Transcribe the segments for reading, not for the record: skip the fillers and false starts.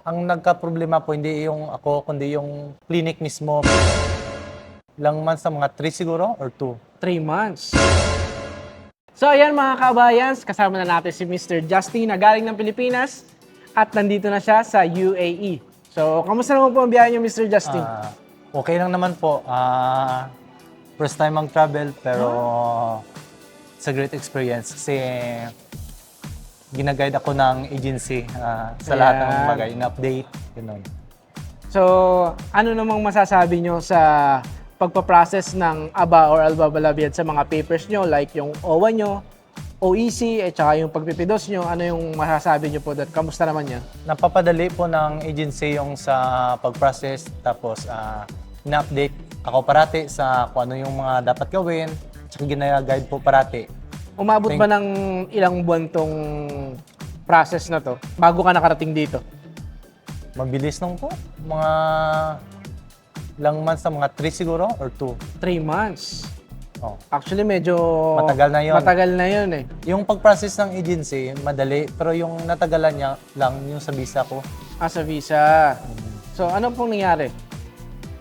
Ang nagkaproblema po hindi yung ako, kundi yung clinic mismo. Ilang months na, mga 3 siguro or 2. 3 months. So ayan mga kabayans, kasama na natin si Mr. Justin na galing ng Pilipinas at nandito na siya sa UAE. So, kamusta naman po ang biyahe niyo, Mr. Justin? Okay lang naman po. First time mag-travel pero it's a great experience kasi ginaguide ako ng agency sa lahat ng Ayan. bagay, in-update, gano'n. So, ano namang masasabi nyo sa pagpaprocess ng ABA or Albabalabiyad sa mga papers nyo like yung OWA nyo, OEC, at saka yung pagpipidos nyo, ano yung masasabi nyo po doon? Kamusta naman yan? Napapadali po ng agency yung sa pag-process, tapos ina-update ako parati sa kung ano yung mga dapat gawin, tsaka gina-guide po parati. Umabot ba ng ilang buwan tong process na to bago ka nakarating dito? Mabilis lang po. Mga ilang months na, mga 3 siguro or 2. 3 months. Oh. Actually, medyo Matagal na yun. Matagal na yun eh. Yung pag-process ng agency, madali. Pero yung natagalan niya lang yung sa visa ko. Sa visa. So, ano pong nangyari?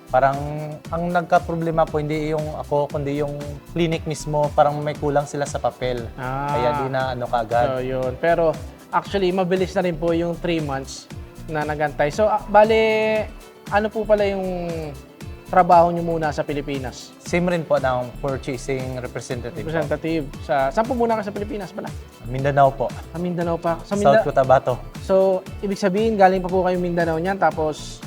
Parang ang nagka-problema po hindi yung ako, kundi yung clinic mismo. Parang may kulang sila sa papel. Kaya di na ano So, kagad. yun. Pero, actually, mabilis na rin po yung 3 months na nagantay. So, bale, ano po pala yung trabaho nyo muna sa Pilipinas? Same rin po ng purchasing representative. Representative. Saan po muna ka sa Pilipinas pala? Mindanao po. Sa Mindanao pa. South Cotabato. So, ibig sabihin, galing pa po kayo Mindanao niyan, tapos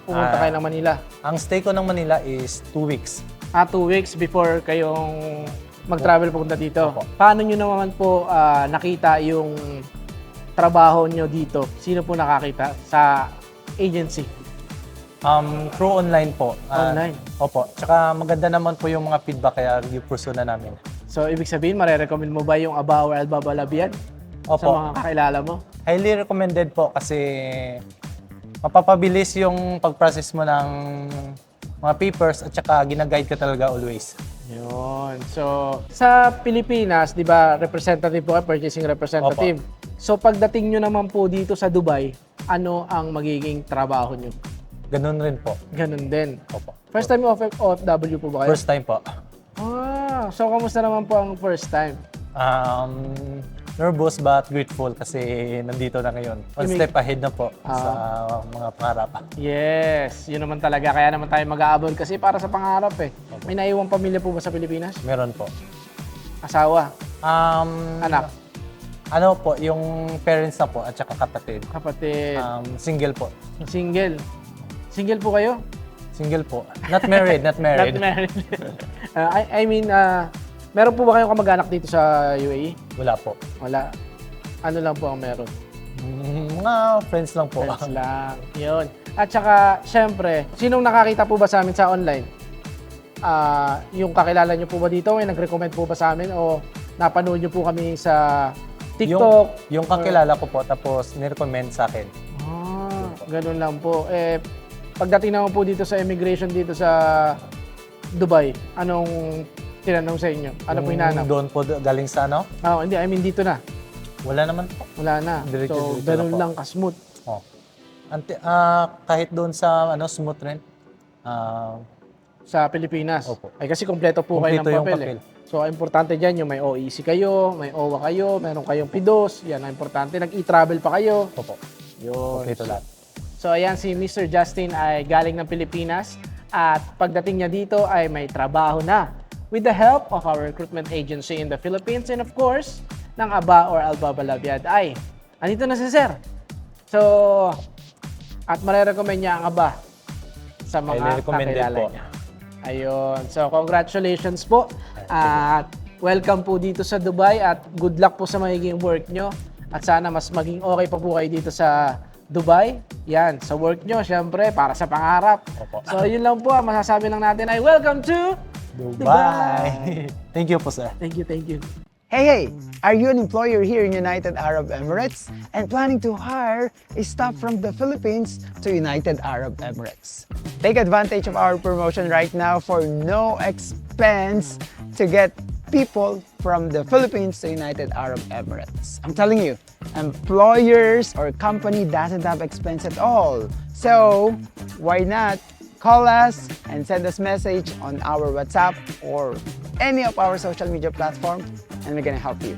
pumunta kayo ng Manila. Ang stay ko ng Manila is 2 weeks. 2 weeks before kayong mag-travel papunta dito. Opo. Paano nyo naman po nakita yung trabaho nyo dito? Sino po nakakita sa agency? Through online po. Online? Opo. Tsaka maganda naman po yung mga feedback kaya i-pursue na namin. So, ibig sabihin, marerecommend mo ba yung ABA or Albabalabiyad sa Opo. mga kakilala mo? Highly recommended po kasi mapapabilis yung pag-process mo ng mga papers at saka gina-guide ka talaga always. Yun. So, sa Pilipinas, di ba, representative po, purchasing representative. So, pagdating nyo naman po dito sa Dubai, ano ang magiging trabaho nyo? Ganun rin po. Ganun din. Opo. First time OFW po ba kayo? First time po. So kamusta naman po ang first time? Nervous but grateful kasi nandito na ngayon. One step ahead na po sa mga pangarap. Yes, yun naman talaga. Kaya naman tayo mag-aabol kasi para sa pangarap eh. May naiwang pamilya po ba sa Pilipinas? Meron po. Asawa? Anak? Ano po, yung parents na po at saka kapatid. Kapatid? Single po. Single? Single po kayo? Single po. Not married, not married. Not married. I mean, meron po ba kayong kamag-anak dito sa UAE? Wala po. Wala. Ano lang po ang meron? Mga friends lang po. Friends lang. Yun. At saka, syempre, sinong nakakita po ba sa amin sa online? Yung kakilala nyo po ba dito? May nag-recommend po ba sa amin? O napanood nyo po kami sa TikTok? Yung kakilala ko po, tapos nirecommend sa akin. Ganun lang po. Pagdating naman po dito sa immigration dito sa Dubai, anong tinanong sa inyo? Ano po hinanap? Doon po galing sa ano? Hindi, I mean dito na. Wala naman po. Wala na. So, ganun lang ka-smooth. Kahit doon sa smooth rin. Sa Pilipinas. Opo. Ay kasi kompleto po kayo ng Kompleto yung papel. So, ang importante dyan yung may OEC kayo, may OWA kayo, meron kayong PIDOS. Yan ang importante. Nag-e-travel pa kayo. Opo. Yun. Kompleto lahat. So, ayan, si Mr. Justin ay galing ng Pilipinas at pagdating niya dito ay may trabaho na with the help of our recruitment agency in the Philippines and of course, ng ABA or Albabalabiyad ay andito na si Sir. So, at marirecommend niya ang ABA sa mga kakilala niya. Ayun. So, congratulations po at welcome po dito sa Dubai at good luck po sa magiging work nyo at sana mas maging okay pa po kayo dito sa Dubai. Yan, sa work nyo, syempre, para sa pangarap. Opo. So, yun lang po. Masasabi lang natin ay welcome to Dubai! Thank you po, sir. Thank you, thank you. Hey! Are you an employer here in United Arab Emirates and planning to hire a staff from the Philippines to United Arab Emirates? Take advantage of our promotion right now for no expense to get people from the Philippines to United Arab Emirates. I'm telling you, employers or company doesn't have expense at all. So why not call us and send us message on our WhatsApp or any of our social media platform, and we're gonna help you.